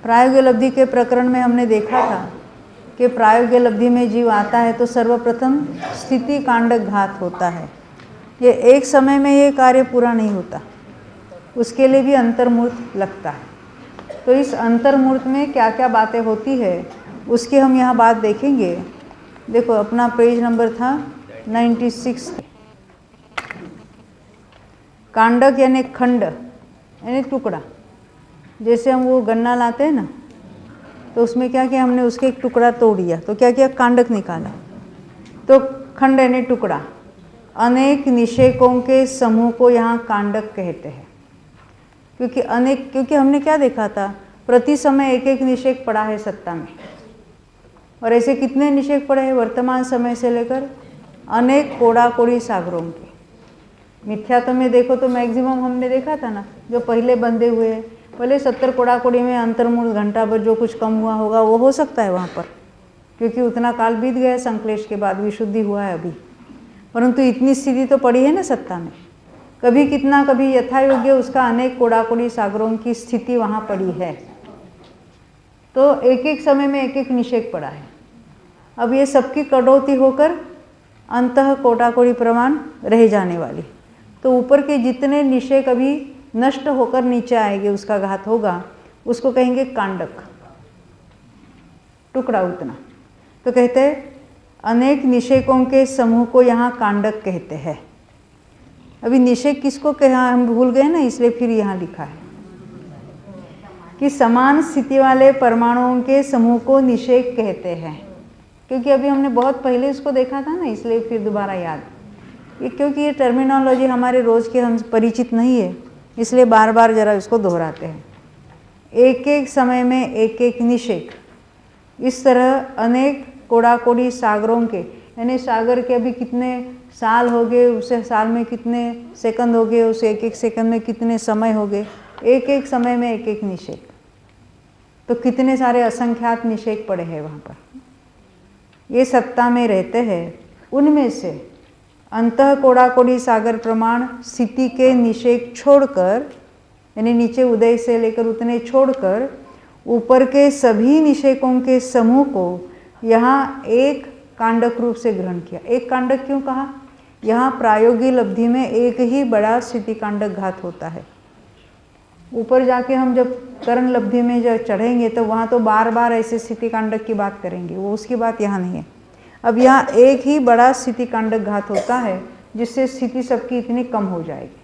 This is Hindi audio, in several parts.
प्रायोगिक लब्धि के प्रकरण में हमने देखा था कि प्रायोगिक लब्धि में जीव आता है तो सर्वप्रथम स्थिति कांडक घात होता है। ये एक समय में ये कार्य पूरा नहीं होता, उसके लिए भी अंतर्मूर्त लगता है। तो इस अंतर्मूर्त में क्या क्या बातें होती है उसकी हम यहाँ बात देखेंगे। देखो अपना पेज नंबर था 96। कांडक यानी खंड यानी टुकड़ा। जैसे हम वो गन्ना लाते हैं ना, तो उसमें क्या किया हमने, उसके एक टुकड़ा तोड़ दिया तो क्या किया, कांडक निकाला। तो खंड यानी टुकड़ा। अनेक निषेकों के समूह को यहाँ कांडक कहते हैं। क्योंकि हमने क्या देखा था, प्रति समय एक एक निषेक पड़ा है सत्ता में। और ऐसे कितने निषेक पड़े हैं वर्तमान समय से लेकर अनेक कोड़ा कोड़ी सागरों के। मिथ्यात्व में देखो तो मैक्सिमम हमने देखा था ना, जो पहले बंधे हुए हैं, पहले 70 कोड़ा कोड़ी में अंतर्मूल घंटा भर जो कुछ कम हुआ होगा वो हो सकता है वहाँ पर, क्योंकि उतना काल बीत गया संश्लेष के बाद, विशुद्धि हुआ है अभी। परंतु इतनी स्थिति तो पड़ी है ना सत्ता में, कभी कितना कभी यथा योग्य उसका अनेक कोड़ा कोड़ी सागरों की स्थिति वहाँ पड़ी है। तो एक एक समय में एक एक निषेक पड़ा है। अब ये सबकी कटौती होकर अंतः कोड़ा कोड़ी प्रमाण रह जाने वाली। तो ऊपर के जितने निषेक अभी नष्ट होकर नीचे आएंगे, उसका घात होगा, उसको कहेंगे कांडक, टुकड़ा उतना। तो कहते हैं अनेक निषेकों के समूह को यहाँ कांडक कहते हैं। अभी निषेक किसको कहा हम भूल गए ना, इसलिए फिर यहाँ लिखा है कि समान स्थिति वाले परमाणुओं के समूह को निषेक कहते हैं। क्योंकि अभी हमने बहुत पहले इसको देखा था ना, इसलिए फिर दोबारा याद। क्योंकि ये टर्मिनोलॉजी हमारे रोज़ के हम परिचित नहीं है, इसलिए बार बार जरा इसको दोहराते हैं। एक एक समय में एक एक निषेक, इस तरह अनेक कोड़ा कोड़ी सागरों के, यानी सागर के अभी कितने साल हो गए, उसे साल में कितने सेकंड हो गए, उसे एक एक सेकंड में कितने समय हो गए, एक एक समय में एक एक निषेक। तो कितने सारे असंख्यात निषेक पड़े हैं वहाँ पर, ये सत्ता में रहते हैं। उनमें से अंतः कोड़ा कोड़ी सागर प्रमाण स्थिति के निषेक छोड़कर, यानी नीचे उदय से लेकर उतने छोड़कर ऊपर के सभी निषेकों के समूह को यहाँ एक कांडक रूप से ग्रहण किया। एक कांडक क्यों कहा, यहाँ प्रायोगिक लब्धि में एक ही बड़ा स्थिति कांडक घात होता है। ऊपर जाके हम जब करण लब्धि में जब चढ़ेंगे तो वहाँ तो बार बार ऐसे स्थिति कांडक की बात करेंगे, वो उसकी बात यहाँ नहीं है। अब यहाँ एक ही बड़ा स्थिति कांडक घात होता है, जिससे स्थिति सबकी इतनी कम हो जाएगी।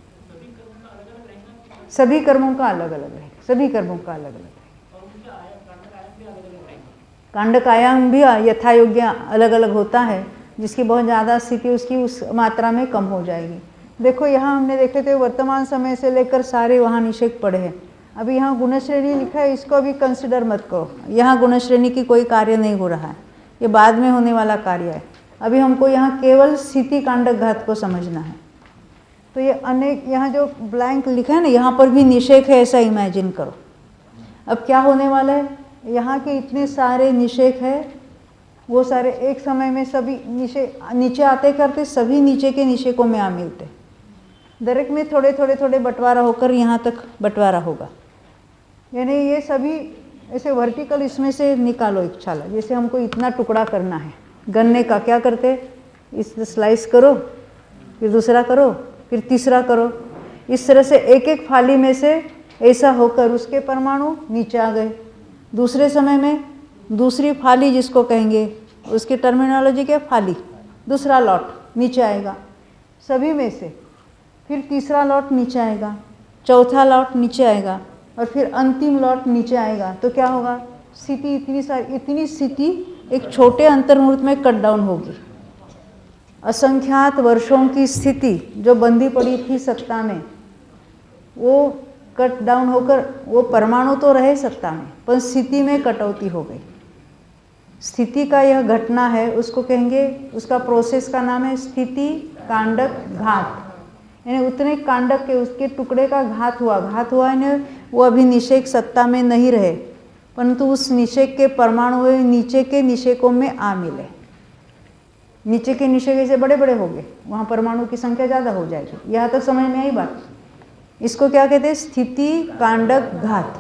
सभी कर्मों का अलग अलग है, सभी कर्मों का अलग अलग है। कांडक आयाम भी यथा योग्य अलग अलग होता है, जिसकी बहुत ज़्यादा स्थिति उसकी उस मात्रा में कम हो जाएगी। देखो यहाँ हमने देखे थे वर्तमान समय से लेकर सारे वहाँ निषेक पड़े हैं। अभी यहाँ गुणश्रेणी लिखा है, इसको अभी कंसिडर मत करो। यहाँ गुणश्रेणी की कोई कार्य नहीं हो रहा है, ये बाद में होने वाला कार्य है। अभी हमको यहाँ केवल स्थिति कांडक घात को समझना है। तो ये अनेक, यहाँ जो ब्लैंक लिखा है ना, यहाँ पर भी निषेक है, ऐसा इमेजिन करो। अब क्या होने वाला है, यहाँ के इतने सारे निषेक है, वो सारे एक समय में सभी नीचे आते करते सभी नीचे के निषेकों में आ मिलते। दरेक में थोड़े थोड़े थोड़े बंटवारा होकर यहाँ तक बंटवारा होगा। यानी ये सभी ऐसे वर्टिकल इसमें से निकालो एक छाला। जैसे हमको इतना टुकड़ा करना है गन्ने का, क्या करते, इस स्लाइस करो, फिर दूसरा करो, फिर तीसरा करो। इस तरह से एक एक फाली में से ऐसा होकर उसके परमाणु नीचे आ गए। दूसरे समय में दूसरी फाली जिसको कहेंगे, उसकी टर्मिनोलॉजी क्या, फाली, दूसरा लॉट नीचे आएगा सभी में से। फिर तीसरा लॉट नीचे आएगा, चौथा लॉट नीचे आएगा, और फिर अंतिम लॉट नीचे आएगा। तो क्या होगा, स्थिति इतनी स्थिति एक छोटे अंतर्मूर्त में कट डाउन होगी। असंख्यात वर्षों की स्थिति जो बंधी पड़ी थी सत्ता में, वो कट डाउन होकर, वो परमाणु तो रहे सत्ता में, पर स्थिति में कटौती हो गई। स्थिति का यह घटना है, उसको कहेंगे, उसका प्रोसेस का नाम है स्थिति कांडक घात। यानी उतने कांडक के उसके टुकड़े का घात हुआ यानी वो अभी निषेक सत्ता में नहीं रहे, परंतु उस निषेक के परमाणु नीचे के निषेकों में आ मिले। नीचे के निषेक ऐसे बड़े बड़े हो गए, वहाँ परमाणु की संख्या ज़्यादा हो जाएगी। यहाँ तक समझ में आई बात। इसको क्या कहते हैं, स्थिति कांडक घात।